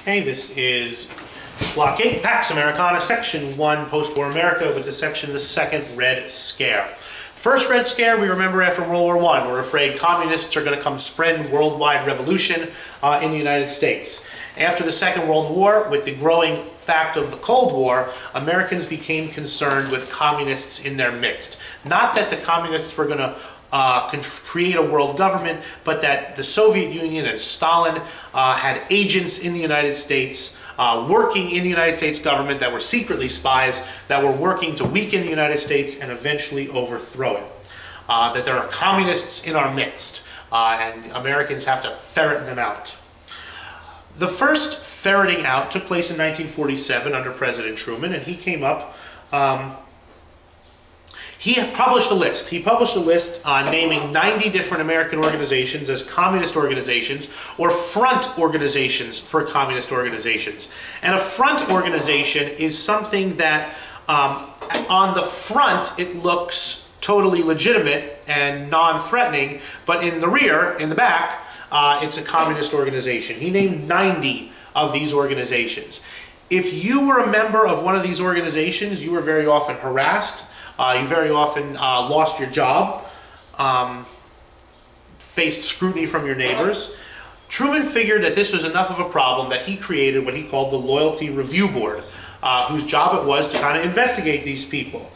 Okay, this is Block 8, Pax Americana, Section 1, Post-War America, with the section, the Second Red Scare. First Red Scare, we remember after World War I. We're afraid communists are going to come spread worldwide revolution in the United States. After the Second World War, with the growing fact of the Cold War, Americans became concerned with communists in their midst. Not that the communists were going to create a world government, but that the Soviet Union and Stalin had agents in the United States, working in the United States government that were secretly spies that were working to weaken the United States and eventually overthrow it. That there are communists in our midst, and Americans have to ferret them out. The first ferreting out took place in 1947 under President Truman, and he came up, he published a list. He published a list naming 90 different American organizations as communist organizations or front organizations for communist organizations. And a front organization is something that on the front it looks totally legitimate and non-threatening, but in the rear, in the back, it's a communist organization. He named 90 of these organizations. If you were a member of one of these organizations, you were very often harassed. You very often lost your job, faced scrutiny from your neighbors. Truman figured that this was enough of a problem that he created what he called the Loyalty Review Board, whose job it was to kind of investigate these people,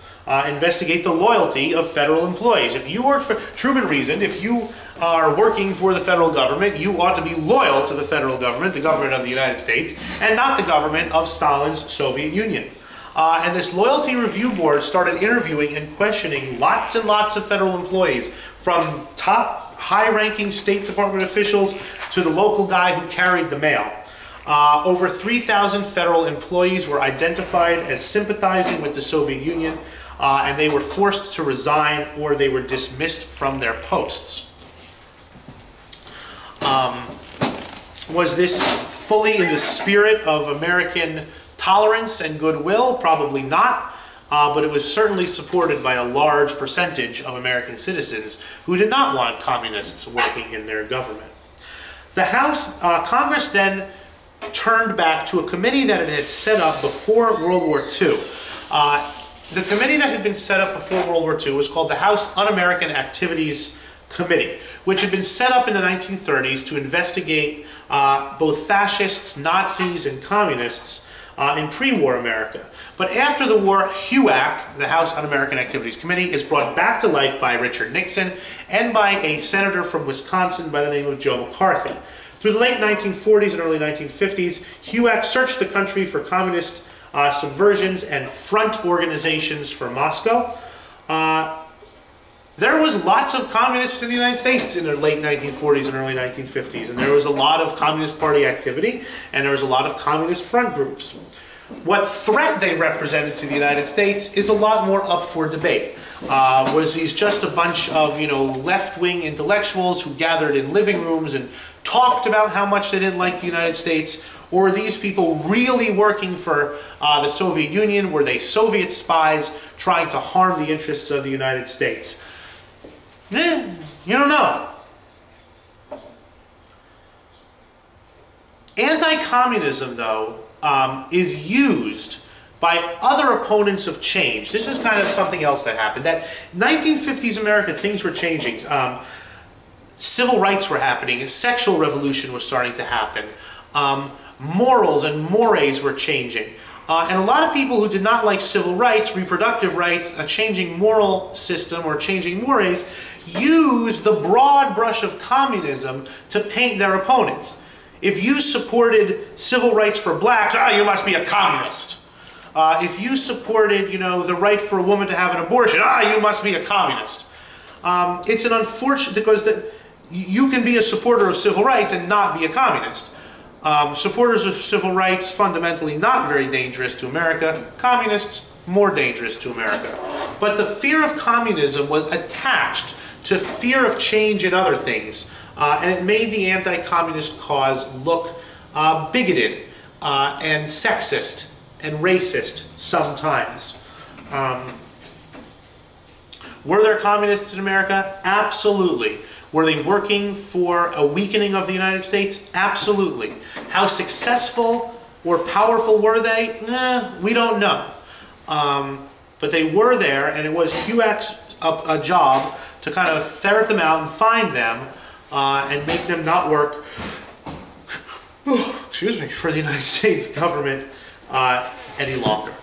investigate the loyalty of federal employees. If you work for, Truman reasoned, if you are working for the federal government, you ought to be loyal to the federal government, the government of the United States, and not the government of Stalin's Soviet Union. And this Loyalty Review Board started interviewing and questioning lots and lots of federal employees, from top high-ranking State Department officials to the local guy who carried the mail. Over 3,000 federal employees were identified as sympathizing with the Soviet Union, and they were forced to resign or they were dismissed from their posts. Was this fully in the spirit of American tolerance and goodwill? Probably not, but it was certainly supported by a large percentage of American citizens who did not want communists working in their government. The Congress then turned back to a committee that it had set up before World War II. The committee that had been set up before World War II was called the House Un-American Activities Committee, which had been set up in the 1930s to investigate both fascists, Nazis, and communists in pre-war America. But after the war, HUAC, the House Un-American Activities Committee, is brought back to life by Richard Nixon and by a senator from Wisconsin by the name of Joe McCarthy. Through the late 1940s and early 1950s, HUAC searched the country for communist subversions and front organizations for Moscow. There was lots of communists in the United States in the late 1940s and early 1950s, and there was a lot of Communist Party activity, and there was a lot of communist front groups. What threat they represented to the United States is a lot more up for debate. Was these just a bunch of, left-wing intellectuals who gathered in living rooms and talked about how much they didn't like the United States? Or were these people really working for the Soviet Union? Were they Soviet spies trying to harm the interests of the United States? You don't know. Anti-communism, though, is used by other opponents of change. This is kind of something else that happened. That 1950s America, things were changing. Civil rights were happening. A sexual revolution was starting to happen. Morals and mores were changing. And a lot of people who did not like civil rights, reproductive rights, a changing moral system, or changing mores, used the broad brush of communism to paint their opponents. If you supported civil rights for blacks, you must be a communist. If you supported, the right for a woman to have an abortion, you must be a communist. It's an unfortunate, because you can be a supporter of civil rights and not be a communist. Supporters of civil rights, fundamentally not very dangerous to America. Communists, more dangerous to America. But the fear of communism was attached to fear of change in other things. And it made the anti-communist cause look bigoted and sexist and racist sometimes. Were there communists in America? Absolutely. Were they working for a weakening of the United States? Absolutely. How successful or powerful were they? We don't know. But they were there, and it was HUAC's a job to kind of ferret them out and find them and make them not work excuse me, for the United States government any longer.